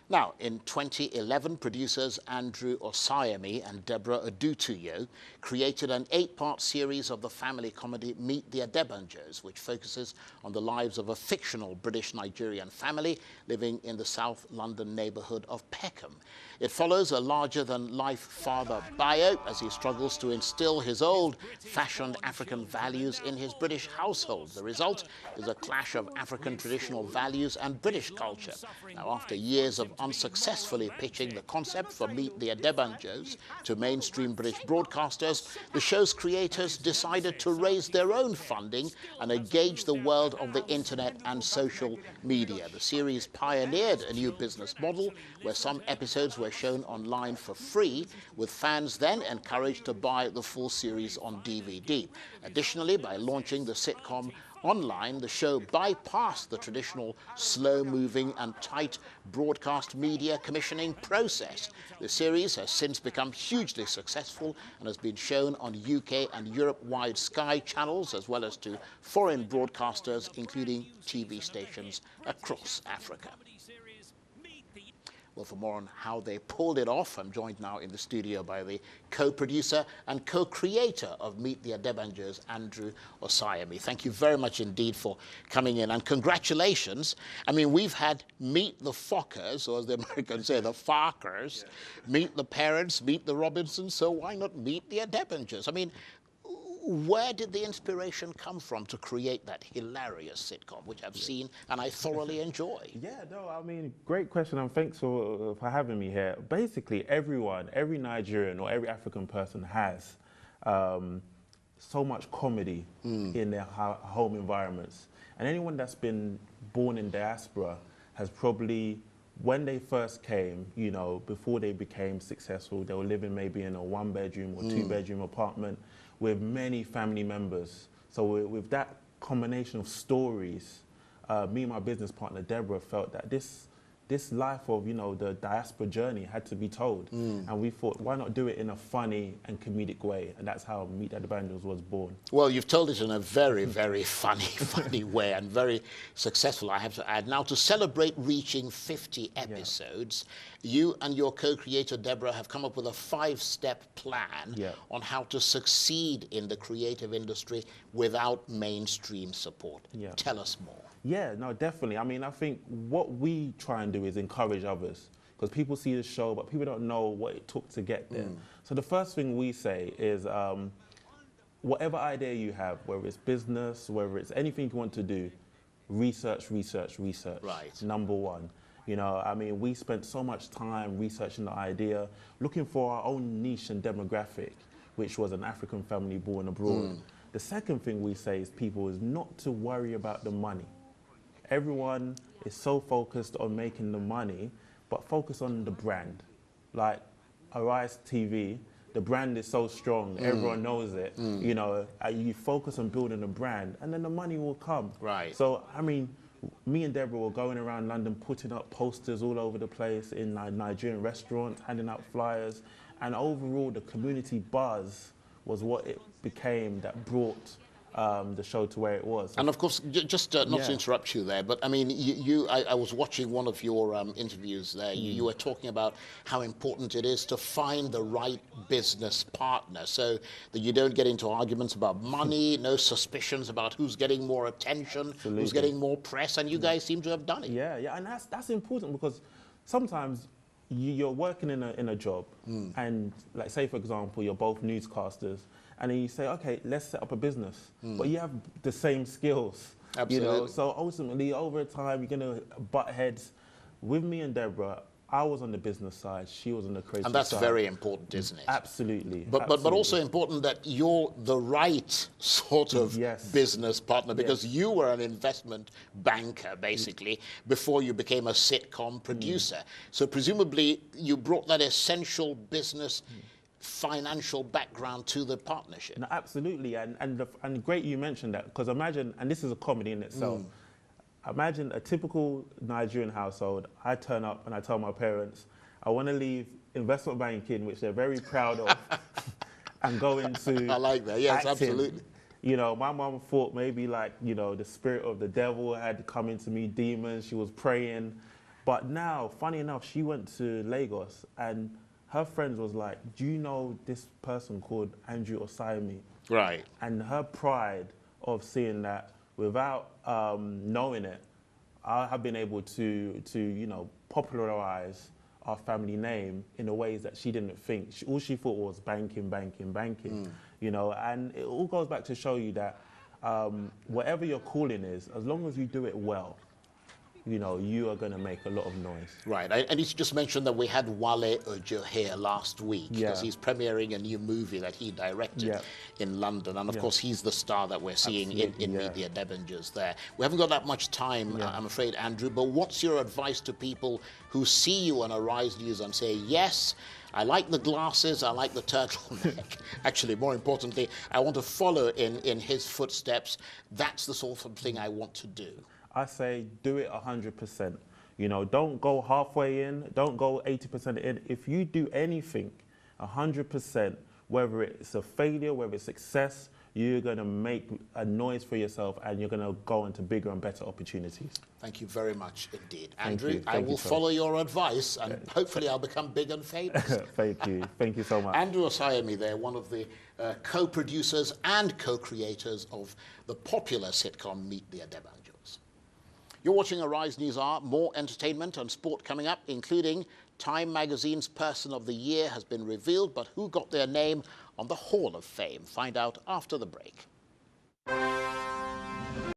Now, in 2011, producers Andrew Osayemi and Deborah Odutuyo created an 8-part series of the family comedy Meet the Adebanjos, which focuses on the lives of a fictional British-Nigerian family living in the South London neighbourhood of Peckham. It follows a larger-than-life father bio as he struggles to instill his old-fashioned African values in his British household. The result is a clash of African traditional values and British culture. Now, after years of unsuccessfully pitching the concept for Meet the Adebanjos to mainstream British broadcasters, the show's creators decided to raise their own funding and engage the world of the internet and social media. The series pioneered a new business model where some episodes were shown online for free, with fans then encouraged to buy the full series on DVD. Additionally, by launching the sitcom online, the show bypassed the traditional slow-moving and tight broadcast media commissioning process. The series has since become hugely successful and has been shown on UK and Europe-wide Sky channels, as well as to foreign broadcasters, including TV stations across Africa. Well, for more on how they pulled it off, I'm joined now in the studio by the co-producer and co-creator of Meet the Adebanjos, Andrew Osayemi. Thank you very much indeed for coming in, and congratulations. I mean, we've had Meet the Fockers, or as the Americans say, the Farkers, Meet the Parents, Meet the Robinsons, so why not Meet the Adebanjos? I mean, where did the inspiration come from to create that hilarious sitcom, which I've seen and I thoroughly enjoy? Yeah, no, I mean, great question, and thanks for having me here. Basically, everyone, every Nigerian or every African person has so much comedy in their home environments. And anyone that's been born in diaspora has probably, when they first came, you know, before they became successful, they were living maybe in a 1-bedroom or 2-bedroom apartment with many family members. So with that combination of stories, me and my business partner, Deborah, felt that this life of, you know, the diaspora journey had to be told. And we thought, why not do it in a funny and comedic way? And that's how Meet the Adebanjos was born. Well, you've told it in a very, very funny way, and very successful, I have to add. Now, to celebrate reaching 50 episodes, you and your co-creator, Deborah, have come up with a 5-step plan on how to succeed in the creative industry without mainstream support. Tell us more. Yeah, no, definitely. I mean, I think what we try and do is encourage others, because people see the show, but people don't know what it took to get there. So the first thing we say is, whatever idea you have, whether it's business, whether it's anything you want to do, research, research, research. Right. Number one. You know, I mean, we spent so much time researching the idea, looking for our own niche and demographic, which was an African family born abroad. The second thing we say is people is not to worry about the money. Everyone is so focused on making the money, but focus on the brand. Like Arise TV, the brand is so strong, everyone knows it. You know, you focus on building a brand, and then the money will come. Right. So, I mean, me and Deborah were going around London, putting up posters all over the place in Nigerian restaurants, handing out flyers, and overall the community buzz was what it became that brought the show to where it was. And of course, just not to interrupt you there, but I mean, I was watching one of your interviews there. You were talking about how important it is to find the right business partner so that you don't get into arguments about money, no suspicions about who's getting more attention, who's getting more press, and you guys seem to have done it. Yeah, and that's important, because sometimes you're working in a job, and like, say for example, you're both newscasters, and then you say, okay, let's set up a business, but you have the same skills. Absolutely. You know, so ultimately, over time, you're gonna butt heads. With me and Deborah, I was on the business side, she was on the creative side. And that's very important, isn't it? Absolutely. But also important that you're the right sort of business partner, because you were an investment banker, basically, before you became a sitcom producer. So presumably, you brought that essential business financial background to the partnership. No, absolutely, and great you mentioned that, because imagine, and this is a comedy in itself, imagine a typical Nigerian household. I turn up and I tell my parents, I want to leave investment banking, which they're very proud of, and go into I like that, yes, acting. absolutely. You know, my mom thought maybe, like, you know, the spirit of the devil had come into me, demons, she was praying. But now, funny enough, she went to Lagos and her friends was like, do you know this person called Andrew Osayemi? Right. And her pride of seeing that without knowing it, I have been able to you know, popularize our family name in the ways that she didn't think. All she thought was banking, banking, banking, you know, and it all goes back to show you that whatever your calling is, as long as you do it well, you know, you are going to make a lot of noise. Right. I need to just mention that we had Wale Ojo here last week because he's premiering a new movie that he directed in London. And of course, he's the star that we're seeing in Meet the Adebanjos there. We haven't got that much time, I'm afraid, Andrew, but what's your advice to people who see you on Arise News and say, yes, I like the glasses, I like the turtleneck. Actually, more importantly, I want to follow in his footsteps. That's the sort of thing I want to do. I say do it 100%. You know, don't go halfway in, don't go 80% in. If you do anything 100%, whether it's a failure, whether it's success, you're going to make a noise for yourself and you're going to go into bigger and better opportunities. Thank you very much indeed. Andrew, Thank I will follow your advice and hopefully I'll become big and famous. Thank you. Thank you so much. Andrew Osayemi there, one of the co-producers and co-creators of the popular sitcom Meet the Adebanjos. You're watching Arise News Hour. More entertainment and sport coming up, including Time Magazine's Person of the Year has been revealed, but who got their name on the Hall of Fame? Find out after the break.